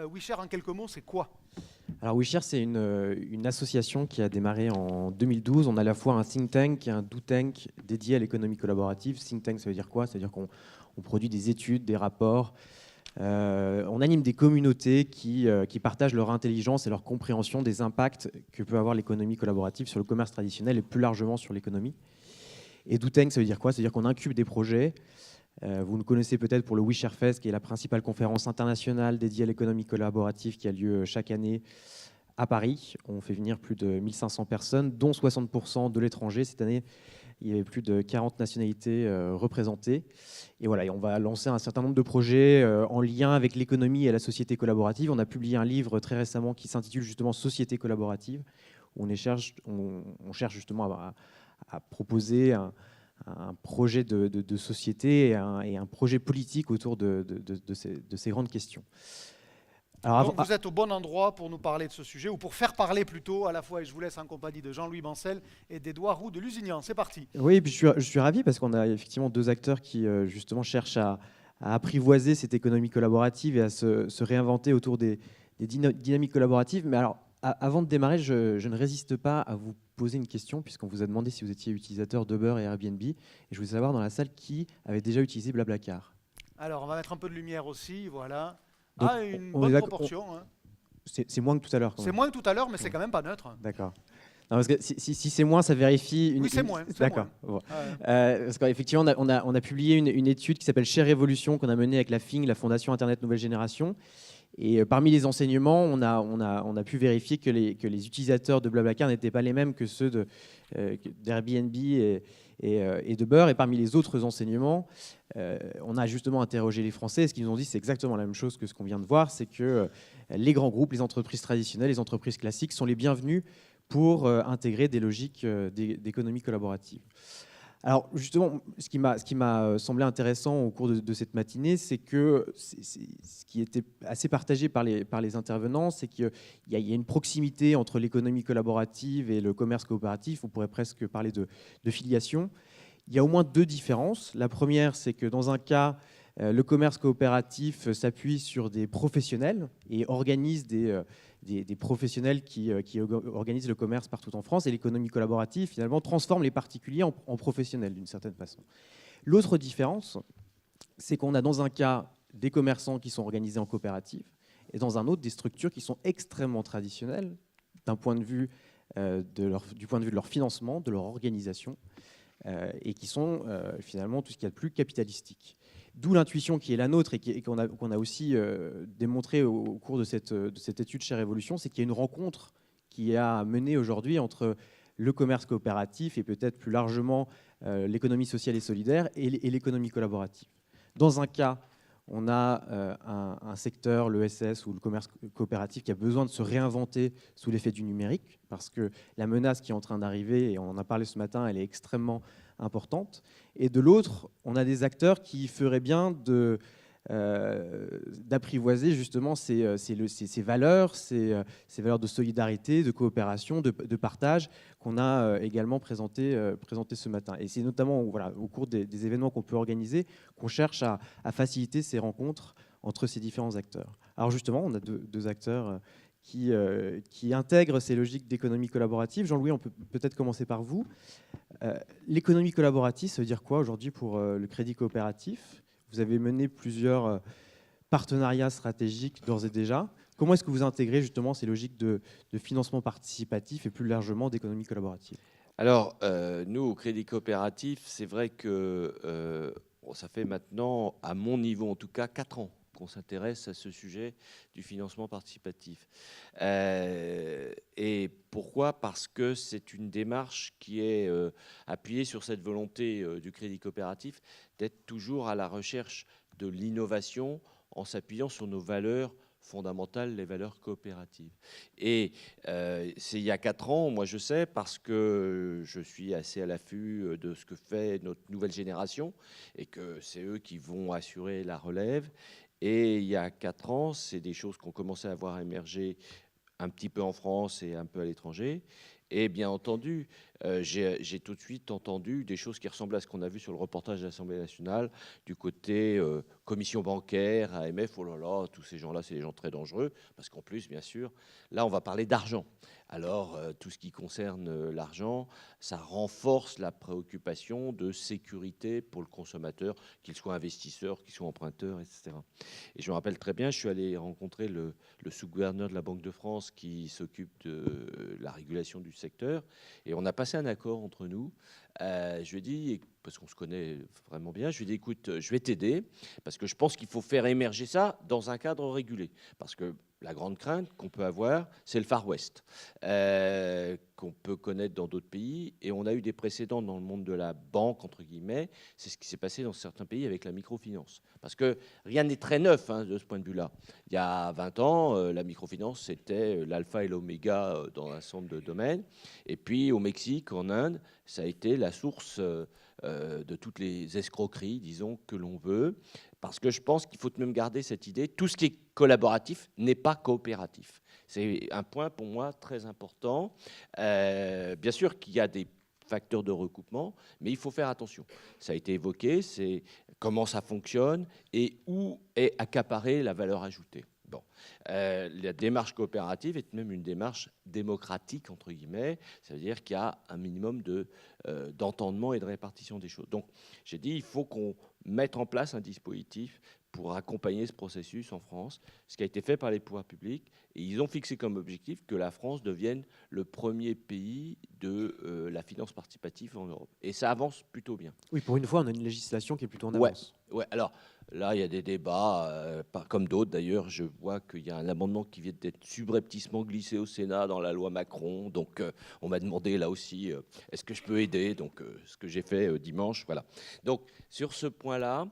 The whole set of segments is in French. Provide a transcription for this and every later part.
WeShare, en quelques mots, c'est quoi? Alors WeShare, c'est une association qui a démarré en 2012. On a à la fois un think tank et un do tank dédié à l'économie collaborative. Think tank, ça veut dire quoi? Ça veut dire qu'on produit des études, des rapports. On anime des communautés qui partagent leur intelligence et leur compréhension des impacts que peut avoir l'économie collaborative sur le commerce traditionnel et plus largement sur l'économie. Et do tank, ça veut dire quoi? Ça veut dire qu'on incube des projets. Vous nous connaissez peut-être pour le WeShare Fest, qui est la principale conférence internationale dédiée à l'économie collaborative qui a lieu chaque année à Paris. On fait venir plus de 1500 personnes, dont 60% de l'étranger. Cette année, il y avait plus de 40 nationalités représentées. Et voilà, et on va lancer un certain nombre de projets en lien avec l'économie et la société collaborative. On a publié un livre très récemment qui s'intitule justement Société collaborative, où on cherche justement à proposer un projet de société et un projet politique autour de ces grandes questions. Donc vous êtes au bon endroit pour nous parler de ce sujet, ou pour faire parler plutôt à la fois, et je vous laisse en compagnie de Jean-Louis Bancel et d'Édouard Roux de Lusignan. C'est parti. Oui, et puis je suis ravi parce qu'on a effectivement deux acteurs qui justement cherchent à apprivoiser cette économie collaborative et à se réinventer autour des dynamiques collaboratives. Mais alors, avant de démarrer, je ne résiste pas à vous poser une question, puisqu'on vous a demandé si vous étiez utilisateur d'Uber et Airbnb. Et je voulais savoir dans la salle qui avait déjà utilisé Blablacar. Alors, on va mettre un peu de lumière aussi, voilà. Donc, Ah, une on est bonne d'accord, proportion. Hein. c'est moins que tout à l'heure quand C'est même. moins que tout à l'heure, mais c'est Ouais. quand même pas neutre. D'accord. Non, parce que si c'est moins, ça vérifie Oui, c'est moins. D'accord. Moins. Bon. Ouais. Parce qu'effectivement, on a publié une étude qui s'appelle Share Evolution qu'on a menée avec la FING, la Fondation Internet Nouvelle Génération. Et parmi les enseignements, on a pu vérifier que les utilisateurs de Blablacar n'étaient pas les mêmes que ceux d'Airbnb et d'Uber. Et parmi les autres enseignements, on a justement interrogé les Français. Et ce qu'ils nous ont dit, c'est exactement la même chose que ce qu'on vient de voir, c'est que les grands groupes, les entreprises traditionnelles, les entreprises classiques sont les bienvenus pour intégrer des logiques d'économie collaborative. Alors justement, ce qui m'a semblé intéressant au cours de cette matinée, c'est que ce qui était assez partagé par les intervenants, c'est qu'il y a une proximité entre l'économie collaborative et le commerce coopératif. On pourrait presque parler de filiation. Il y a au moins deux différences. La première, c'est que dans un cas, le commerce coopératif s'appuie sur des professionnels et organise des professionnels qui organisent le commerce partout en France. Et l'économie collaborative, finalement, transforme les particuliers en professionnels, d'une certaine façon. L'autre différence, c'est qu'on a dans un cas des commerçants qui sont organisés en coopérative et dans un autre des structures qui sont extrêmement traditionnelles d'un point de vue du point de vue de leur financement, de leur organisation, et qui sont finalement tout ce qu'il y a de plus capitalistique. D'où l'intuition qui est la nôtre et qu'on a aussi démontré au cours de cette étude Share Evolution, c'est qu'il y a une rencontre qui a mené aujourd'hui entre le commerce coopératif et peut-être plus largement l'économie sociale et solidaire et l'économie collaborative. Dans un cas, on a un secteur, l'ESS ou le commerce coopératif, qui a besoin de se réinventer sous l'effet du numérique, parce que la menace qui est en train d'arriver, et on en a parlé ce matin, elle est extrêmement importante. Et de l'autre, on a des acteurs qui feraient bien d'apprivoiser justement ces valeurs, ces valeurs de solidarité, de coopération, de partage qu'on a également présenté ce matin. Et c'est notamment au cours des événements qu'on peut organiser qu'on cherche à faciliter ces rencontres entre ces différents acteurs. Alors justement, on a deux acteurs qui intègrent ces logiques d'économie collaborative. Jean-Louis, on peut peut-être commencer par vous. L'économie collaborative, ça veut dire quoi aujourd'hui pour le crédit coopératif ? Vous avez mené plusieurs partenariats stratégiques d'ores et déjà. Comment est-ce que vous intégrez justement ces logiques de financement participatif et plus largement d'économie collaborative ? Alors, nous, au Crédit Coopératif, c'est vrai que ça fait maintenant, à mon niveau en tout cas, 4 ans qu'on s'intéresse à ce sujet du financement participatif. Et pourquoi ? Parce que c'est une démarche qui est appuyée sur cette volonté du Crédit Coopératif d'être toujours à la recherche de l'innovation en s'appuyant sur nos valeurs fondamentales, les valeurs coopératives. Et c'est il y a 4 ans, moi je sais, parce que je suis assez à l'affût de ce que fait notre nouvelle génération et que c'est eux qui vont assurer la relève. Et il y a 4 ans, c'est des choses qu'on commençait à voir émerger un petit peu en France et un peu à l'étranger. Et bien entendu, j'ai tout de suite entendu des choses qui ressemblaient à ce qu'on a vu sur le reportage de l'Assemblée nationale, du côté commission bancaire, AMF, oh là là, tous ces gens-là, c'est des gens très dangereux, parce qu'en plus, bien sûr, là, on va parler d'argent. Alors, tout ce qui concerne l'argent, ça renforce la préoccupation de sécurité pour le consommateur, qu'il soit investisseur, qu'il soit emprunteur, etc. Et je me rappelle très bien, je suis allé rencontrer le sous-gouverneur de la Banque de France qui s'occupe de la régulation du secteur, et on a passé un accord entre nous. Je lui ai dit, parce qu'on se connaît vraiment bien, je lui ai dit, écoute, je vais t'aider, parce que je pense qu'il faut faire émerger ça dans un cadre régulé. Parce que la grande crainte qu'on peut avoir, c'est le Far West, qu'on peut connaître dans d'autres pays. Et on a eu des précédents dans le monde de la banque, entre guillemets. C'est ce qui s'est passé dans certains pays avec la microfinance. Parce que rien n'est très neuf de ce point de vue-là. Il y a 20 ans, la microfinance, c'était l'alpha et l'oméga dans un certain nombre de domaines. Et puis au Mexique, en Inde, ça a été la source de toutes les escroqueries, disons, que l'on veut. Parce que je pense qu'il faut même garder cette idée, tout ce qui est collaboratif n'est pas coopératif. C'est un point pour moi très important. Bien sûr qu'il y a des facteurs de recoupement, mais il faut faire attention. Ça a été évoqué, c'est comment ça fonctionne et où est accaparée la valeur ajoutée. Bon. La démarche coopérative est même une démarche démocratique, entre guillemets. Ça veut dire qu'il y a un minimum d'entendement et de répartition des choses. Donc, j'ai dit, il faut qu'on mette en place un dispositif pour accompagner ce processus en France, ce qui a été fait par les pouvoirs publics. Et ils ont fixé comme objectif que la France devienne le premier pays de la finance participative en Europe. Et ça avance plutôt bien. Oui, pour une fois, on a une législation qui est plutôt en avance. Ouais. Alors là, il y a des débats, comme d'autres d'ailleurs. Je vois qu'il y a un amendement qui vient d'être subrepticement glissé au Sénat dans la loi Macron. Donc, on m'a demandé là aussi, est-ce que je peux aider ? Donc, ce que j'ai fait dimanche, voilà. Donc, sur ce point-là,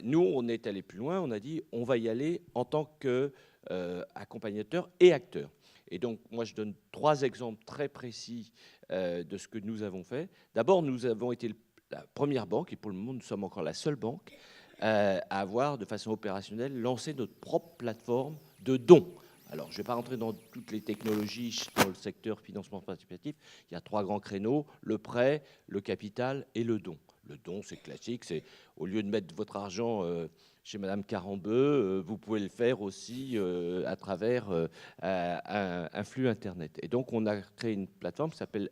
nous, on est allé plus loin. On a dit, on va y aller en tant qu'accompagnateur et acteur. Et donc, moi, je donne 3 exemples très précis de ce que nous avons fait. D'abord, nous avons été la première banque, et pour le moment, nous sommes encore la seule banque, à avoir, de façon opérationnelle, lancé notre propre plateforme de dons. Alors, je ne vais pas rentrer dans toutes les technologies dans le secteur financement participatif. Il y a 3 grands créneaux, le prêt, le capital et le don. Le don, c'est classique, c'est au lieu de mettre votre argent chez Madame Carambeu, vous pouvez le faire aussi à travers un flux Internet. Et donc, on a créé une plateforme qui s'appelle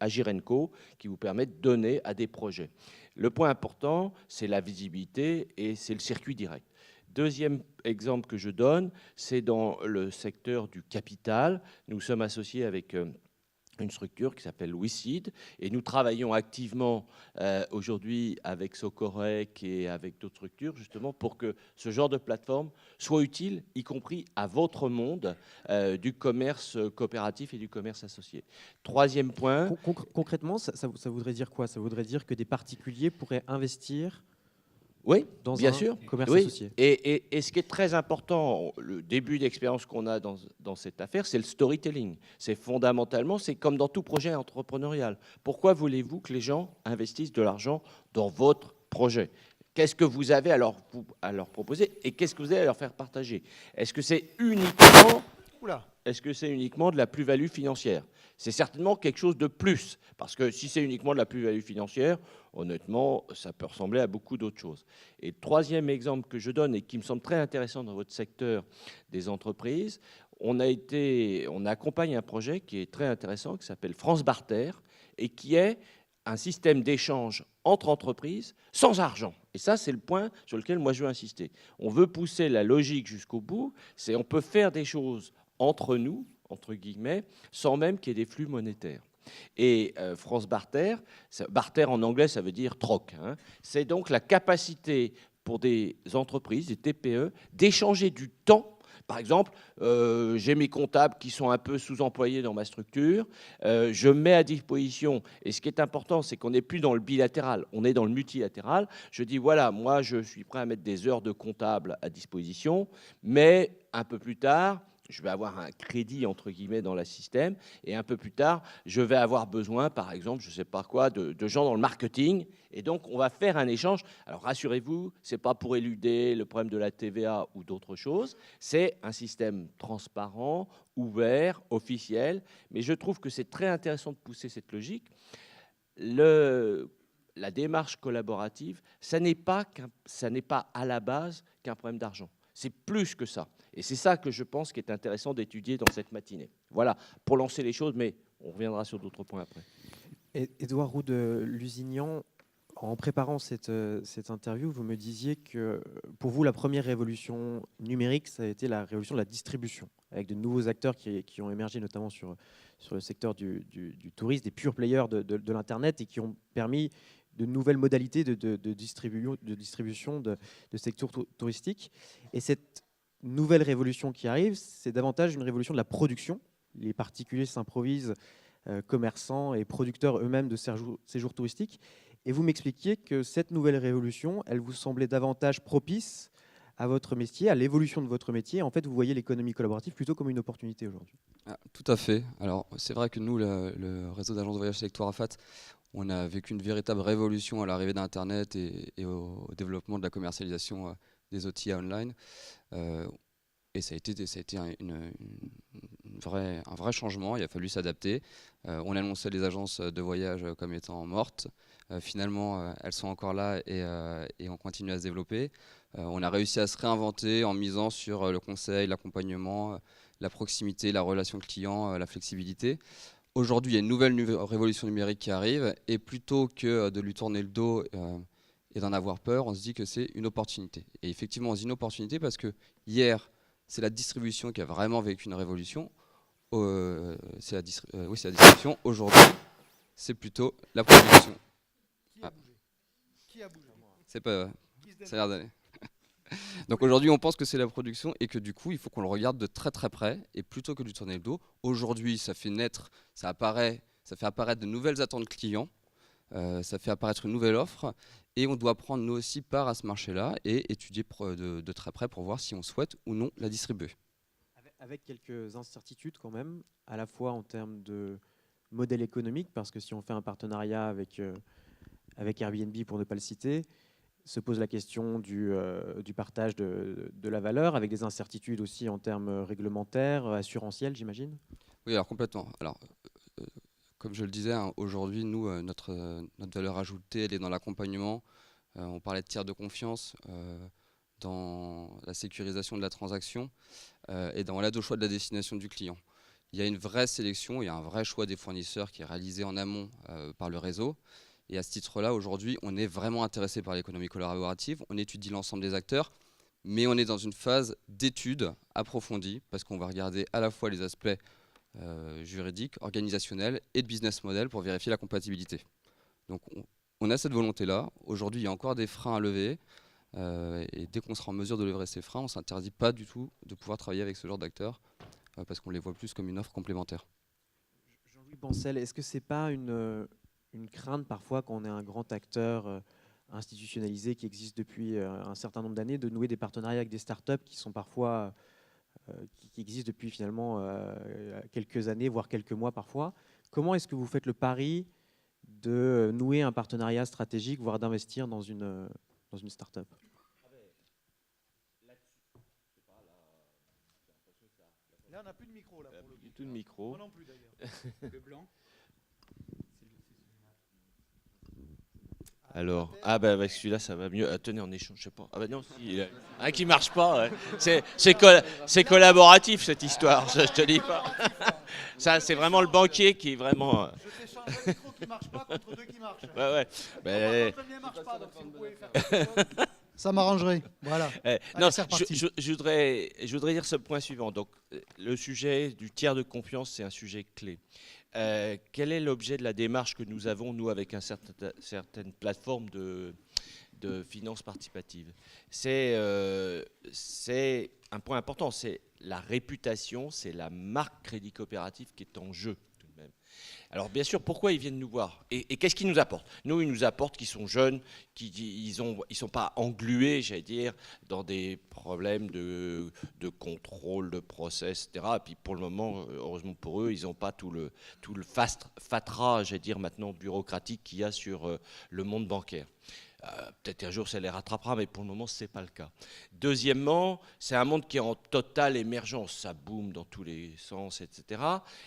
Agirenco, qui vous permet de donner à des projets. Le point important, c'est la visibilité et c'est le circuit direct. Deuxième exemple que je donne, c'est dans le secteur du capital. Nous sommes associés avec une structure qui s'appelle WeSeed et nous travaillons activement aujourd'hui avec Socorec et avec d'autres structures justement pour que ce genre de plateforme soit utile, y compris à votre monde du commerce coopératif et du commerce associé. Troisième point. Concrètement, ça voudrait dire quoi ? Ça voudrait dire que des particuliers pourraient investir dans bien sûr. Commerce associé. Et ce qui est très important, le début d'expérience qu'on a dans cette affaire, c'est le storytelling. C'est fondamentalement, c'est comme dans tout projet entrepreneurial. Pourquoi voulez-vous que les gens investissent de l'argent dans votre projet ? Qu'est-ce que vous avez à leur proposer et qu'est-ce que vous allez leur faire partager ? Est-ce que c'est uniquement de la plus-value financière ? C'est certainement quelque chose de plus, parce que si c'est uniquement de la plus-value financière, honnêtement, ça peut ressembler à beaucoup d'autres choses. Et le troisième exemple que je donne et qui me semble très intéressant dans votre secteur des entreprises, on accompagne un projet qui est très intéressant, qui s'appelle France Barter, et qui est un système d'échange entre entreprises sans argent. Et ça, c'est le point sur lequel moi je veux insister. On veut pousser la logique jusqu'au bout, on peut faire des choses entre nous, entre guillemets, sans même qu'il y ait des flux monétaires. Et France Barter, barter en anglais, ça veut dire troc. C'est donc la capacité pour des entreprises, des TPE, d'échanger du temps. Par exemple, j'ai mes comptables qui sont un peu sous-employés dans ma structure. Je mets à disposition, et ce qui est important, c'est qu'on n'est plus dans le bilatéral, on est dans le multilatéral. Je dis, voilà, moi, je suis prêt à mettre des heures de comptable à disposition, mais un peu plus tard, je vais avoir un crédit, entre guillemets, dans le système, et un peu plus tard, je vais avoir besoin, par exemple, je ne sais pas quoi, de gens dans le marketing, et donc on va faire un échange. Alors rassurez-vous, ce n'est pas pour éluder le problème de la TVA ou d'autres choses, c'est un système transparent, ouvert, officiel, mais je trouve que c'est très intéressant de pousser cette logique. La démarche collaborative, ça n'est pas à la base qu'un problème d'argent. C'est plus que ça. Et c'est ça que je pense qui est intéressant d'étudier dans cette matinée. Voilà, pour lancer les choses, mais on reviendra sur d'autres points après. Édouard Roux de Lusignan, en préparant cette interview, vous me disiez que pour vous, la première révolution numérique, ça a été la révolution de la distribution, avec de nouveaux acteurs qui ont émergé, notamment sur le secteur du tourisme, des pure players de l'Internet, et qui ont permis de nouvelles modalités de distribution de secteur touristique. Et cette nouvelle révolution qui arrive, c'est davantage une révolution de la production. Les particuliers s'improvisent commerçants et producteurs eux-mêmes de séjours touristiques. Et vous m'expliquiez que cette nouvelle révolution, elle vous semblait davantage propice à votre métier, à l'évolution de votre métier. En fait, vous voyez l'économie collaborative plutôt comme une opportunité aujourd'hui. Ah, tout à fait. Alors, c'est vrai que nous, le réseau d'agences de voyage Selectour Arafat, on a vécu une véritable révolution à l'arrivée d'Internet et au développement de la commercialisation des outils online. Et ça a été un vrai changement, il a fallu s'adapter. On annonçait les agences de voyage comme étant mortes. Finalement, elles sont encore là et on continue à se développer. On a réussi à se réinventer en misant sur le conseil, l'accompagnement, la proximité, la relation client, la flexibilité. Aujourd'hui, il y a une nouvelle révolution numérique qui arrive et plutôt que de lui tourner le dos et d'en avoir peur, on se dit que c'est une opportunité. Et effectivement, on se dit une opportunité parce que hier, c'est la distribution qui a vraiment vécu une révolution. C'est la distribution. Aujourd'hui, c'est plutôt la production. Qui a bougé? C'est pas. Ça a l'air d'aller. Donc aujourd'hui, on pense que c'est la production et que du coup, il faut qu'on le regarde de très très près. Et plutôt que de lui tourner le dos, aujourd'hui, ça fait apparaître de nouvelles attentes clients. Ça fait apparaître une nouvelle offre. Et on doit prendre nous aussi part à ce marché-là et étudier de très près pour voir si on souhaite ou non la distribuer. Avec quelques incertitudes quand même, à la fois en termes de modèle économique, parce que si on fait un partenariat avec Airbnb, pour ne pas le citer, se pose la question du partage de la valeur, avec des incertitudes aussi en termes réglementaires, assurantiels, j'imagine. Oui, alors complètement. Alors, comme je le disais, hein, aujourd'hui, nous, notre valeur ajoutée, elle est dans l'accompagnement. On parlait de tiers de confiance, dans la sécurisation de la transaction et dans l'aide au choix de la destination du client. Il y a une vraie sélection, il y a un vrai choix des fournisseurs qui est réalisé en amont par le réseau. Et à ce titre-là, aujourd'hui, on est vraiment intéressé par l'économie collaborative. On étudie l'ensemble des acteurs, mais on est dans une phase d'étude approfondie parce qu'on va regarder à la fois les aspects juridiques, organisationnels et de business model pour vérifier la compatibilité. Donc on a cette volonté-là. Aujourd'hui, il y a encore des freins à lever. Et dès qu'on sera en mesure de lever ces freins, on ne s'interdit pas du tout de pouvoir travailler avec ce genre d'acteurs parce qu'on les voit plus comme une offre complémentaire. Jean-Louis Bancel, est-ce que ce n'est pas une crainte parfois quand on est un grand acteur institutionnalisé qui existe depuis un certain nombre d'années de nouer des partenariats avec des startups qui sont parfois qui existent depuis finalement quelques années, voire quelques mois parfois. Comment est-ce que vous faites le pari de nouer un partenariat stratégique, voire d'investir dans une start-up? Là, on n'a plus de micro. Là, pour le du tout de micro. Moi non plus, d'ailleurs. Le blanc. Alors, celui-là, ça va mieux. Tenez, en échange, je sais pas. Ah non, si, il y a un qui marche pas. Ouais. C'est collaboratif, cette histoire, je te dis pas. Ça, c'est vraiment le banquier qui est vraiment... Je t'échange un micro qui marche pas contre deux qui marchent. Ouais. Le premier marche pas, donc si vous pouvez faire quelque chose, ça m'arrangerait. Voilà. Allez, non, je voudrais dire ce point suivant. Donc, le sujet du tiers de confiance, c'est un sujet clé. Quel est l'objet de la démarche que nous avons, nous, avec certaines plateformes de finances participatives? C'est un point important, c'est la réputation, c'est la marque Crédit Coopératif qui est en jeu tout de même. Alors bien sûr, pourquoi ils viennent nous voir? Et qu'est-ce qu'ils nous apportent? Nous, ils nous apportent qu'ils sont jeunes, ils sont pas englués, j'allais dire, dans des problèmes de contrôle, de process, etc. Et puis pour le moment, heureusement pour eux, ils n'ont pas tout le fatras, j'allais dire maintenant, bureaucratique qu'il y a sur le monde bancaire. Peut-être un jour ça les rattrapera, mais pour le moment ce n'est pas le cas. Deuxièmement, c'est un monde qui est en totale émergence, ça boom dans tous les sens, etc.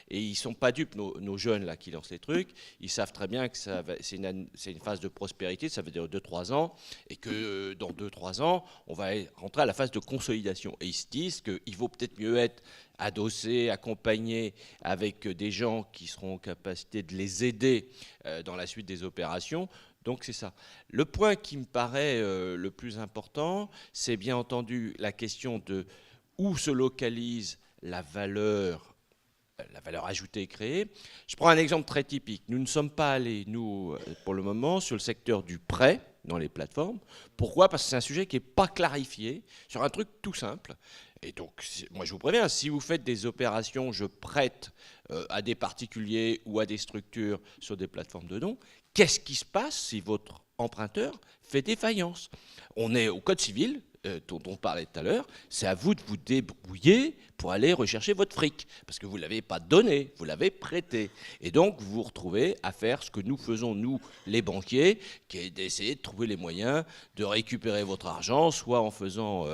Et ils ne sont pas dupes, nos jeunes là qui lancent les trucs, ils savent très bien que c'est une phase de prospérité, ça veut dire 2-3 ans, et que dans 2-3 ans, on va rentrer à la phase de consolidation. Et ils se disent qu'il vaut peut-être mieux être adossé, accompagné avec des gens qui seront en capacité de les aider dans la suite des opérations. Donc c'est ça. Le point qui me paraît le plus important, c'est bien entendu la question de où se localise la valeur ajoutée créée. Je prends un exemple très typique. Nous ne sommes pas allés, nous, pour le moment, sur le secteur du prêt dans les plateformes. Pourquoi? Parce que c'est un sujet qui n'est pas clarifié sur un truc tout simple. Et donc, moi je vous préviens, si vous faites des opérations, je prête à des particuliers ou à des structures sur des plateformes de dons, qu'est-ce qui se passe si votre emprunteur fait défaillance? On est au Code civil, dont on parlait tout à l'heure, c'est à vous de vous débrouiller pour aller rechercher votre fric, parce que vous ne l'avez pas donné, vous l'avez prêté. Et donc, vous vous retrouvez à faire ce que nous faisons, nous, les banquiers, qui est d'essayer de trouver les moyens de récupérer votre argent, soit en faisant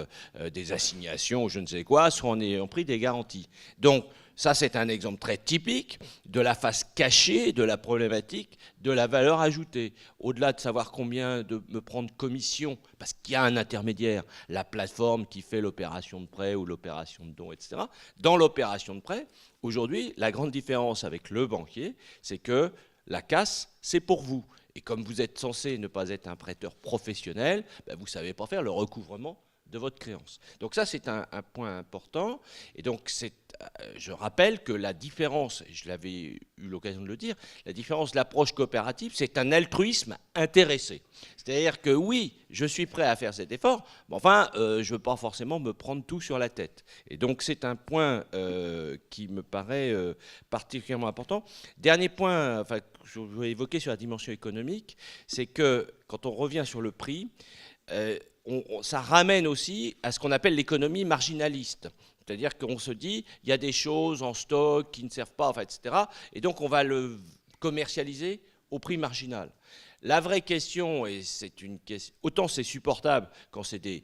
des assignations ou je ne sais quoi, soit en ayant pris des garanties. Donc, ça, c'est un exemple très typique de la face cachée de la problématique de la valeur ajoutée. Au-delà de savoir combien de me prendre commission, parce qu'il y a un intermédiaire, la plateforme qui fait l'opération de prêt ou l'opération de don, etc. Dans l'opération de prêt, aujourd'hui, la grande différence avec le banquier, c'est que la casse, c'est pour vous. Et comme vous êtes censé ne pas être un prêteur professionnel, ben vous ne savez pas faire le recouvrement de votre créance. Donc ça, c'est un point important. Et donc, je rappelle que la différence, et je l'avais eu l'occasion de le dire, la différence de l'approche coopérative, c'est un altruisme intéressé. C'est-à-dire que oui, je suis prêt à faire cet effort, mais enfin, je ne veux pas forcément me prendre tout sur la tête. Et donc, c'est un point qui me paraît particulièrement important. Dernier point, enfin, je veux évoquer sur la dimension économique, c'est que quand on revient sur le prix, ça ramène aussi à ce qu'on appelle l'économie marginaliste. C'est-à-dire qu'on se dit, il y a des choses en stock qui ne servent pas, enfin, etc. Et donc, on va le commercialiser au prix marginal. La vraie question, et c'est une question, autant c'est supportable quand c'est des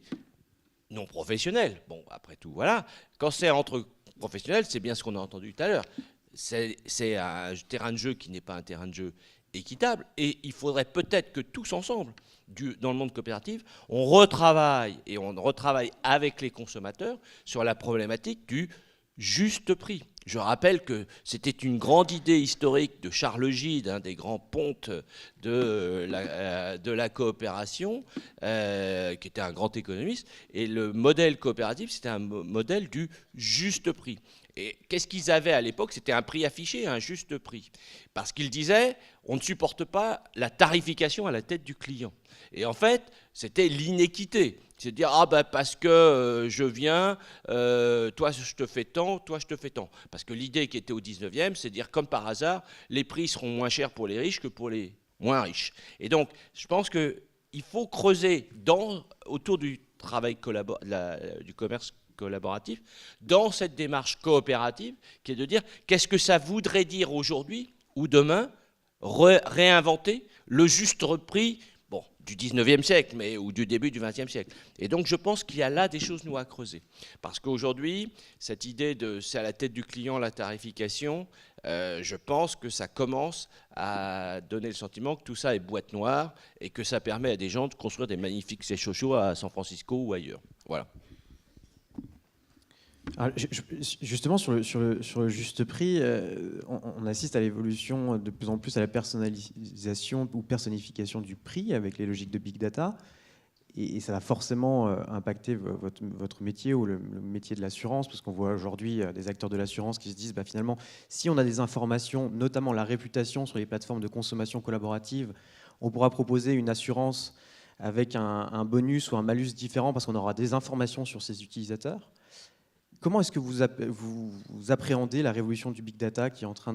non professionnels, bon, après tout, voilà. Quand c'est entre professionnels, c'est bien ce qu'on a entendu tout à l'heure. C'est un terrain de jeu qui n'est pas un terrain de jeu équitable, et il faudrait peut-être que tous ensemble, dans le monde coopératif, on retravaille avec les consommateurs sur la problématique du juste prix. Je rappelle que c'était une grande idée historique de Charles Gide, un des grands pontes de la coopération, qui était un grand économiste, et le modèle coopératif, c'était un modèle du juste prix. Et qu'est-ce qu'ils avaient à l'époque? C'était un prix affiché, un juste prix. Parce qu'ils disaient, on ne supporte pas la tarification à la tête du client. Et en fait, c'était l'inéquité. C'est de dire, ah ben parce que je viens, toi je te fais tant, toi je te fais tant. Parce que l'idée qui était au 19e, c'est de dire, comme par hasard, les prix seront moins chers pour les riches que pour les moins riches. Et donc, je pense qu'il faut creuser autour du travail du commerce collaboratif, dans cette démarche coopérative, qui est de dire qu'est-ce que ça voudrait dire aujourd'hui ou demain réinventer le juste prix du 19e siècle ou du début du 20e siècle. Et donc je pense qu'il y a là des choses nous à creuser. Parce qu'aujourd'hui, cette idée de c'est à la tête du client la tarification, je pense que ça commence à donner le sentiment que tout ça est boîte noire et que ça permet à des gens de construire des magnifiques sièges sociaux à San Francisco ou ailleurs. Voilà. Alors, justement, sur le juste prix, on assiste à l'évolution de plus en plus à la personnalisation ou personnification du prix avec les logiques de big data. Et ça va forcément impacter votre métier ou le métier de l'assurance, parce qu'on voit aujourd'hui des acteurs de l'assurance qui se disent finalement, si on a des informations, notamment la réputation sur les plateformes de consommation collaborative, on pourra proposer une assurance avec un bonus ou un malus différent parce qu'on aura des informations sur ses utilisateurs. Comment est-ce que vous appréhendez la révolution du big data qui est en train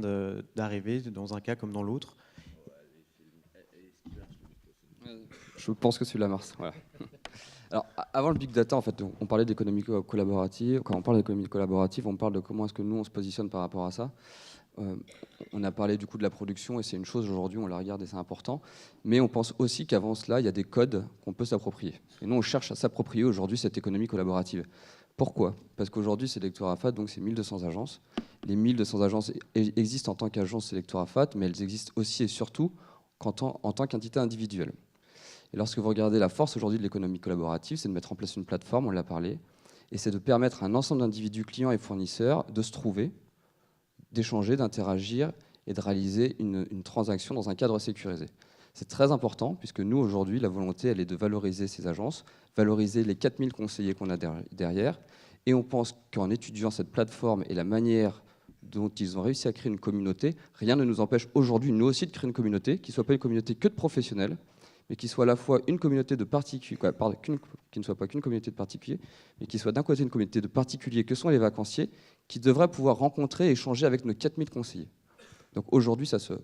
d'arriver dans un cas comme dans l'autre? Je pense que celui-là, Mars. Voilà. Alors, avant le big data, en fait, on parlait d'économie collaborative. Quand on parle d'économie collaborative, on parle de comment est-ce que nous, on se positionne par rapport à ça. On a parlé du coup de la production, et c'est une chose aujourd'hui, on la regarde et c'est important. Mais on pense aussi qu'avant cela, il y a des codes qu'on peut s'approprier. Et nous, on cherche à s'approprier aujourd'hui cette économie collaborative. Pourquoi? Parce qu'aujourd'hui, Selectora FAT, donc c'est 1200 agences. Les 1200 agences existent en tant qu'agence Selectora FAT, mais elles existent aussi et surtout en tant qu'entité individuelle. Et lorsque vous regardez la force aujourd'hui de l'économie collaborative, c'est de mettre en place une plateforme, on l'a parlé, et c'est de permettre à un ensemble d'individus, clients et fournisseurs, de se trouver, d'échanger, d'interagir et de réaliser une transaction dans un cadre sécurisé. C'est très important, puisque nous, aujourd'hui, la volonté, elle est de valoriser ces agences, valoriser les 4000 conseillers qu'on a derrière, et on pense qu'en étudiant cette plateforme et la manière dont ils ont réussi à créer une communauté, rien ne nous empêche aujourd'hui, nous aussi, de créer une communauté qui ne soit pas une communauté que de professionnels, mais qui soit à la fois une communauté de particuliers, qui ne soit pas qu'une communauté de particuliers, mais qui soit d'un côté une communauté de particuliers que sont les vacanciers, qui devraient pouvoir rencontrer et échanger avec nos 4000 conseillers. Donc aujourd'hui, ça se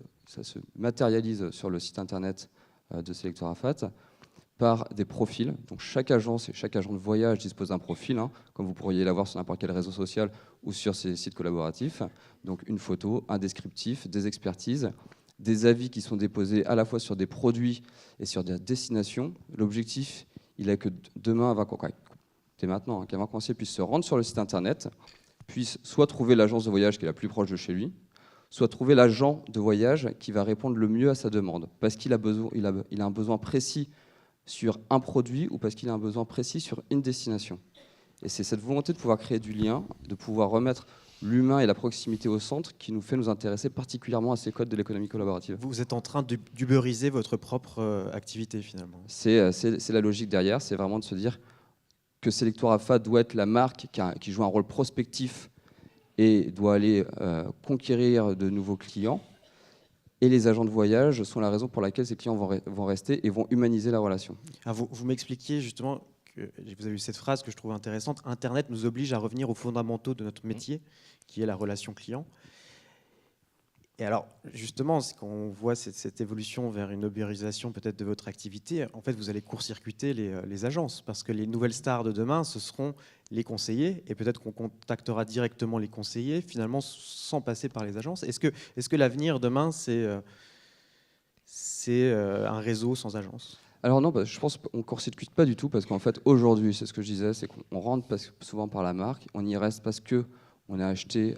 matérialise sur le site internet de Selectora FAT par des profils. Donc chaque agence et chaque agent de voyage dispose d'un profil, comme vous pourriez l'avoir sur n'importe quel réseau social ou sur ces sites collaboratifs. Donc une photo, un descriptif, des expertises, des avis qui sont déposés à la fois sur des produits et sur des destinations. L'objectif, il est que demain, dès maintenant, qu'un vacancier puisse se rendre sur le site internet, puisse soit trouver l'agence de voyage qui est la plus proche de chez lui, soit trouver l'agent de voyage qui va répondre le mieux à sa demande, parce qu'il a un besoin précis sur un produit ou parce qu'il a un besoin précis sur une destination. Et c'est cette volonté de pouvoir créer du lien, de pouvoir remettre l'humain et la proximité au centre qui nous fait nous intéresser particulièrement à ces codes de l'économie collaborative. Vous êtes en train d'uberiser votre propre activité finalement. C'est la logique derrière, c'est vraiment de se dire que Selectora FAT doit être la marque qui joue un rôle prospectif et doit aller conquérir de nouveaux clients. Et les agents de voyage sont la raison pour laquelle ces clients vont rester et vont humaniser la relation. Alors vous m'expliquiez justement, vous avez eu cette phrase que je trouve intéressante, Internet nous oblige à revenir aux fondamentaux de notre métier, qui est la relation client. Et alors, justement, quand on voit cette évolution vers une ubérisation peut-être de votre activité, en fait, vous allez court-circuiter les agences, parce que les nouvelles stars de demain, ce seront les conseillers, et peut-être qu'on contactera directement les conseillers, finalement, sans passer par les agences. Est-ce que l'avenir demain, c'est un réseau sans agence ? Alors non, je pense qu'on ne court-circuite pas du tout, parce qu'en fait, aujourd'hui, c'est ce que je disais, c'est qu'on rentre souvent par la marque, on y reste parce qu'on a acheté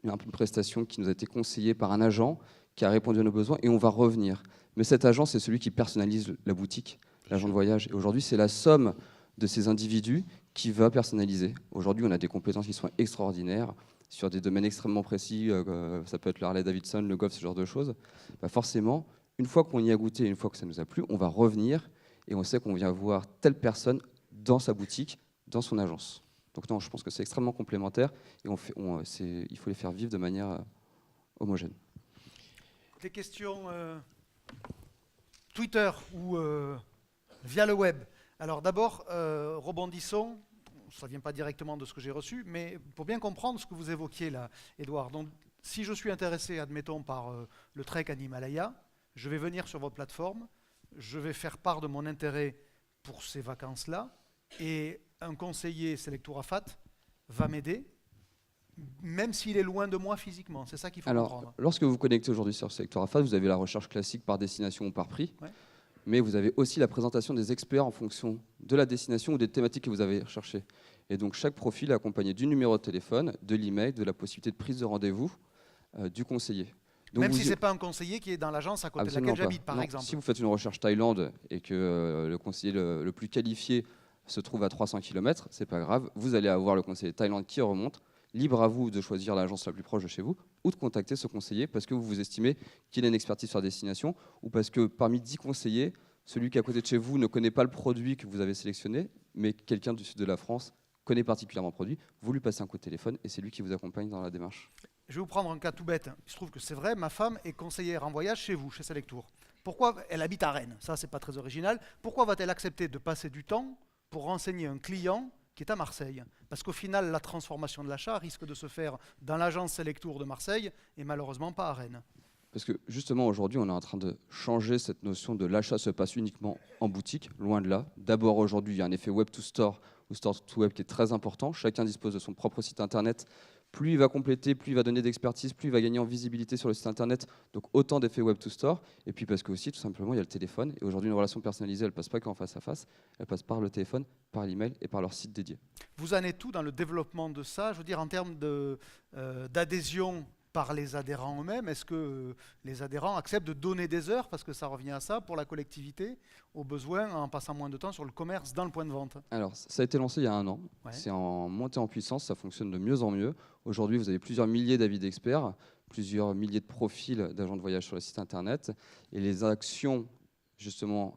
une prestation qui nous a été conseillée par un agent qui a répondu à nos besoins, et on va revenir. Mais cet agent, c'est celui qui personnalise la boutique, l'agent de voyage. Et aujourd'hui, c'est la somme de ces individus qui va personnaliser. Aujourd'hui, on a des compétences qui sont extraordinaires sur des domaines extrêmement précis, ça peut être le Harley-Davidson, le golf, ce genre de choses. Forcément, une fois qu'on y a goûté, une fois que ça nous a plu, on va revenir et on sait qu'on vient voir telle personne dans sa boutique, dans son agence. Donc non, je pense que c'est extrêmement complémentaire et il faut les faire vivre de manière homogène. Des questions Twitter ou via le web. Alors d'abord, rebondissons, ça ne vient pas directement de ce que j'ai reçu, mais pour bien comprendre ce que vous évoquiez là, Édouard. Donc, si je suis intéressé, admettons, par le trek en Himalaya, je vais venir sur votre plateforme, je vais faire part de mon intérêt pour ces vacances-là, et un conseiller Selectora FAT va m'aider, même s'il est loin de moi physiquement. C'est ça qu'il faut comprendre. Lorsque vous vous connectez aujourd'hui sur Selectora FAT, vous avez la recherche classique par destination ou par prix, mais vous avez aussi la présentation des experts en fonction de la destination ou des thématiques que vous avez recherchées. Et donc chaque profil est accompagné du numéro de téléphone, de l'email, de la possibilité de prise de rendez-vous du conseiller. Donc même si ce n'est pas un conseiller qui est dans l'agence à côté de laquelle j'habite, par exemple. Si vous faites une recherche Thaïlande et que le conseiller le plus qualifié se trouve à 300 km, c'est pas grave, vous allez avoir le conseiller Thaïlande qui remonte. Libre à vous de choisir l'agence la plus proche de chez vous ou de contacter ce conseiller parce que vous estimez qu'il a une expertise sur la destination ou parce que parmi 10 conseillers, celui qui est à côté de chez vous ne connaît pas le produit que vous avez sélectionné, mais quelqu'un du sud de la France connaît particulièrement le produit, vous lui passez un coup de téléphone et c'est lui qui vous accompagne dans la démarche. Je vais vous prendre un cas tout bête. Il se trouve que c'est vrai, ma femme est conseillère en voyage chez vous, chez Selectour. Pourquoi elle habite à Rennes? Ça, c'est pas très original. Pourquoi va-t-elle accepter de passer du temps pour renseigner un client qui est à Marseille. Parce qu'au final, la transformation de l'achat risque de se faire dans l'agence Selectour de Marseille et malheureusement pas à Rennes. Parce que justement, aujourd'hui, on est en train de changer cette notion de l'achat se passe uniquement en boutique, loin de là. D'abord, aujourd'hui, il y a un effet web to store ou store to web qui est très important. Chacun dispose de son propre site internet. Plus il va compléter, plus il va donner d'expertise, plus il va gagner en visibilité sur le site internet. Donc autant d'effets web to store. Et puis parce que aussi, tout simplement, il y a le téléphone. Et aujourd'hui, une relation personnalisée, elle ne passe pas qu'en face à face. Elle passe par le téléphone, par l'email et par leur site dédié. Vous en êtes tout dans le développement de ça, je veux dire en termes d'adhésion par les adhérents eux-mêmes. Est-ce que les adhérents acceptent de donner des heures, parce que ça revient à ça, pour la collectivité, au besoin, en passant moins de temps sur le commerce dans le point de vente? Alors, ça a été lancé il y a 1 an. Ouais. C'est en montée en puissance, ça fonctionne de mieux en mieux. Aujourd'hui, vous avez plusieurs milliers d'avis d'experts, plusieurs milliers de profils d'agents de voyage sur le site internet. Et les actions, justement,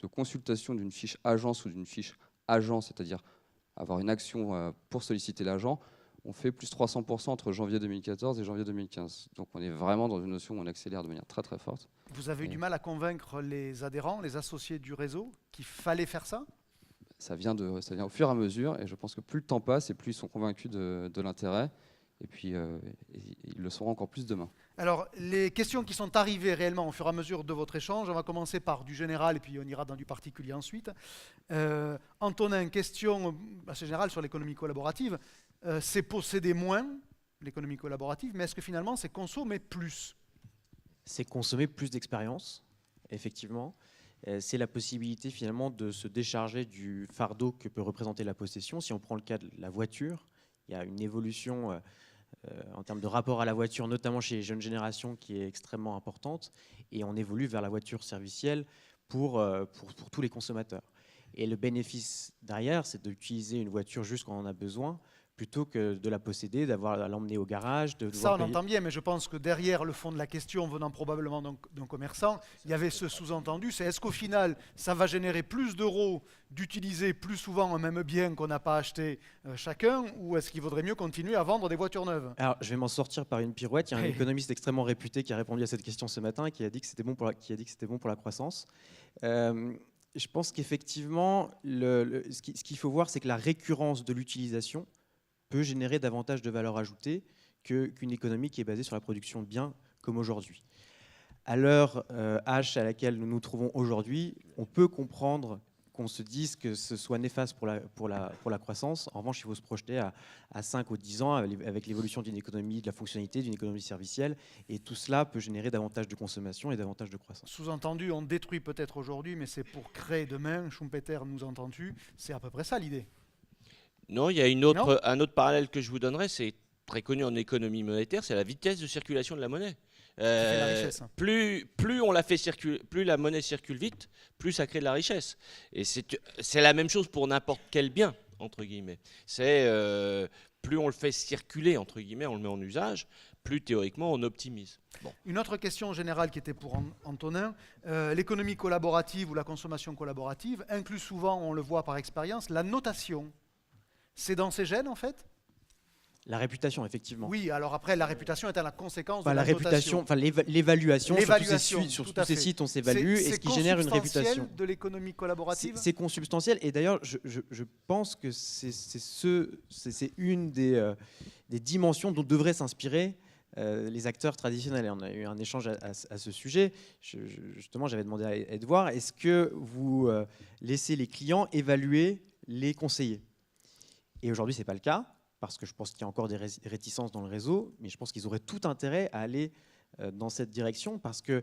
de consultation d'une fiche agence ou d'une fiche agent, c'est-à-dire avoir une action pour solliciter l'agent, on fait plus 300% entre janvier 2014 et janvier 2015. Donc on est vraiment dans une notion où on accélère de manière très très forte. Vous avez eu du mal à convaincre les adhérents, les associés du réseau, qu'il fallait faire ça? Ça vient au fur et à mesure, et je pense que plus le temps passe et plus ils sont convaincus de l'intérêt, et puis ils le seront encore plus demain. Alors, les questions qui sont arrivées réellement au fur et à mesure de votre échange, on va commencer par du général et puis on ira dans du particulier ensuite. Antonin, question assez générale sur l'économie collaborative. C'est posséder moins, l'économie collaborative, mais est-ce que finalement c'est consommer plus? C'est consommer plus d'expérience, effectivement. C'est la possibilité finalement de se décharger du fardeau que peut représenter la possession. Si on prend le cas de la voiture, il y a une évolution en termes de rapport à la voiture, notamment chez les jeunes générations, qui est extrêmement importante. Et on évolue vers la voiture servicielle pour tous les consommateurs. Et le bénéfice derrière, c'est d'utiliser une voiture juste quand on en a besoin, plutôt que de la posséder, d'avoir à l'emmener au garage. Ça, on entend bien, mais je pense que derrière le fond de la question, venant probablement d'un commerçant, il y avait ce sous-entendu, c'est est-ce qu'au final, ça va générer plus d'euros d'utiliser plus souvent un même bien qu'on n'a pas acheté chacun, ou est-ce qu'il vaudrait mieux continuer à vendre des voitures neuves? Alors, je vais m'en sortir par une pirouette. Il y a un économiste extrêmement réputé qui a répondu à cette question ce matin, qui a dit que c'était bon pour la croissance. Je pense qu'effectivement, ce qu'il faut voir, c'est que la récurrence de l'utilisation peut générer davantage de valeur ajoutée qu'une économie qui est basée sur la production de biens comme aujourd'hui. À l'heure H à laquelle nous nous trouvons aujourd'hui, on peut comprendre qu'on se dise que ce soit néfaste pour la croissance. En revanche, il faut se projeter à 5 ou 10 ans avec l'évolution d'une économie, de la fonctionnalité, d'une économie servicielle. Et tout cela peut générer davantage de consommation et davantage de croissance. Sous-entendu, on détruit peut-être aujourd'hui, mais c'est pour créer demain. Schumpeter, nous entends-tu? C'est à peu près ça l'idée. Non, il y a un autre parallèle que je vous donnerais, c'est très connu en économie monétaire, c'est la vitesse de circulation de la monnaie. fait la richesse. Plus on la fait circuler, plus la monnaie circule vite, plus ça crée de la richesse. Et c'est la même chose pour n'importe quel bien, entre guillemets. C'est plus on le fait circuler, entre guillemets, on le met en usage, plus théoriquement on optimise. Bon. Une autre question générale qui était pour Antonin, l'économie collaborative ou la consommation collaborative inclut souvent, on le voit par expérience, la notation. C'est dans ces gènes en fait? La réputation, effectivement. Oui, alors après, la réputation est à la conséquence de la réputation, enfin l'évaluation. Sur tous ces sites, on s'évalue et ce qui génère une réputation. C'est consubstantiel de l'économie collaborative? C'est consubstantiel et d'ailleurs, je pense que c'est une des dimensions dont devraient s'inspirer les acteurs traditionnels. Et on a eu un échange à ce sujet. Justement, j'avais demandé à Edouard, est-ce que vous laissez les clients évaluer les conseillers? Et aujourd'hui, ce n'est pas le cas, parce que je pense qu'il y a encore des réticences dans le réseau, mais je pense qu'ils auraient tout intérêt à aller dans cette direction, parce que,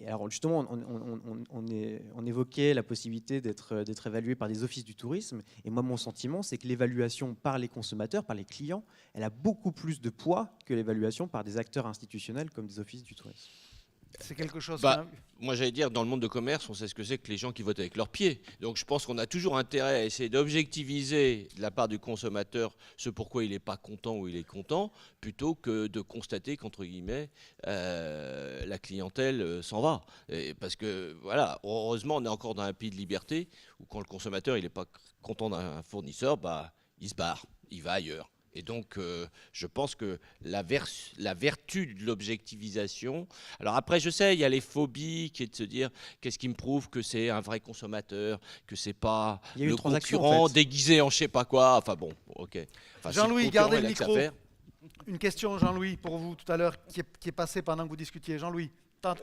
alors justement, on évoquait la possibilité d'être évalué par des offices du tourisme, et moi, mon sentiment, c'est que l'évaluation par les consommateurs, par les clients, elle a beaucoup plus de poids que l'évaluation par des acteurs institutionnels comme des offices du tourisme. C'est quelque chose... Moi, j'allais dire, dans le monde de commerce, on sait ce que c'est que les gens qui votent avec leurs pieds. Donc, je pense qu'on a toujours intérêt à essayer d'objectiviser de la part du consommateur ce pourquoi il n'est pas content ou il est content, plutôt que de constater qu'entre guillemets, la clientèle s'en va. Parce que, voilà, heureusement, on est encore dans un pays de liberté où quand le consommateur il n'est pas content d'un fournisseur, il se barre, il va ailleurs. Et donc, je pense que la vertu de l'objectivisation. Alors après, je sais, il y a les phobies qui est de se dire qu'est-ce qui me prouve que c'est un vrai consommateur, que c'est pas Il y a le une transaction, concurrent en fait. déguisé en je sais pas quoi. Enfin bon, ok. Enfin, si Jean-Louis, le concurrent, gardez il le a que ça à micro. faire. Une question, Jean-Louis, pour vous tout à l'heure, qui est passée pendant que vous discutiez. Jean-Louis,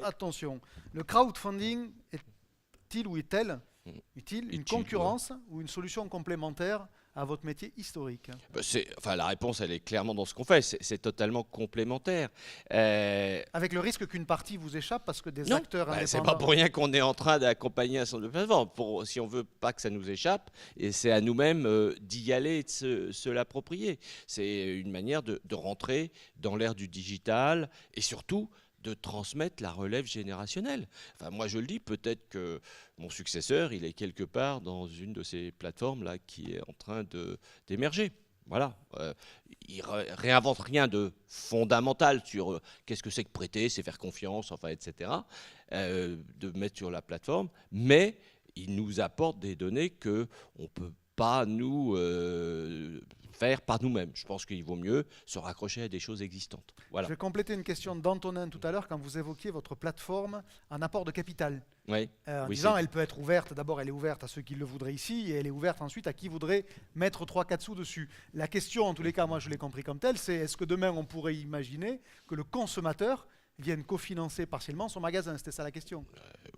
attention. Le crowdfunding est-il ou est-elle une Est-il, concurrence ou une solution complémentaire à votre métier historique? Bah, enfin, la réponse, elle est clairement dans ce qu'on fait. C'est totalement complémentaire. Euh, Avec le risque qu'une partie vous échappe parce que des Non, acteurs c'est indépendants... pas pour rien qu'on est en train d'accompagner un centre de plateforme. Si on veut pas que ça nous échappe, et c'est à nous-mêmes d'y aller et de se l'approprier. C'est une manière de rentrer dans l'ère du digital et surtout de transmettre la relève générationnelle. Enfin, moi, je le dis, peut-être que mon successeur, il est quelque part dans une de ces plateformes-là qui est en train d'émerger. Voilà. Il réinvente rien de fondamental sur qu'est-ce que c'est que prêter, c'est faire confiance, enfin, etc. De mettre sur la plateforme, mais il nous apporte des données que on peut pas nous faire par nous-mêmes. Je pense qu'il vaut mieux se raccrocher à des choses existantes. Voilà. Je vais compléter une question d'Antonin tout à l'heure quand vous évoquiez votre plateforme en apport de capital. Oui. En Oui, disant c'est- elle peut être ouverte, d'abord elle est ouverte à ceux qui le voudraient ici, et elle est ouverte ensuite à qui voudrait mettre 3-4 sous dessus. La question, en tous les cas, moi je l'ai compris comme telle, c'est est-ce que demain on pourrait imaginer que le consommateur vienne cofinancer partiellement son magasin? C'était ça la question.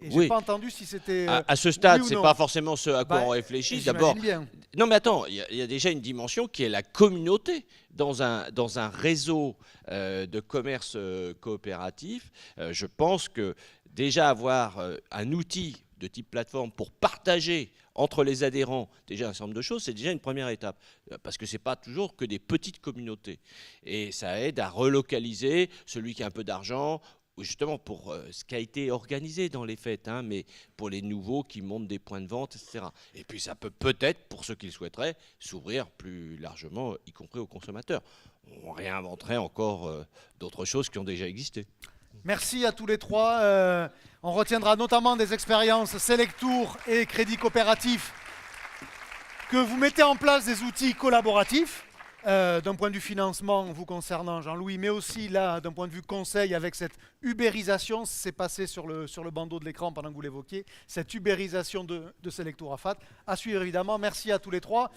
Et j'ai oui. pas entendu si c'était... À ce stade, oui ou c'est non. pas forcément ce à quoi Bah, on réfléchit. j'imagine D'abord, bien. non, mais attends, il y a déjà une dimension qui est la communauté. Dans un réseau de commerce coopératif, je pense que déjà avoir un outil de type plateforme pour partager entre les adhérents déjà un certain nombre de choses, c'est déjà une première étape. Parce que ce n'est pas toujours que des petites communautés. Et ça aide à relocaliser celui qui a un peu d'argent, justement pour ce qui a été organisé dans les fêtes, hein, mais pour les nouveaux qui montent des points de vente, etc. Et puis ça peut peut-être, pour ceux qui le souhaiteraient, s'ouvrir plus largement, y compris aux consommateurs. On réinventerait encore d'autres choses qui ont déjà existé. Merci à tous les trois. On retiendra notamment des expériences Selectour et Crédit Coopératif que vous mettez en place des outils collaboratifs d'un point de vue financement vous concernant Jean-Louis, mais aussi là d'un point de vue conseil avec cette ubérisation, c'est passé sur le bandeau de l'écran pendant que vous l'évoquiez, cette ubérisation de Selectour AFAT. À suivre évidemment. Merci à tous les trois.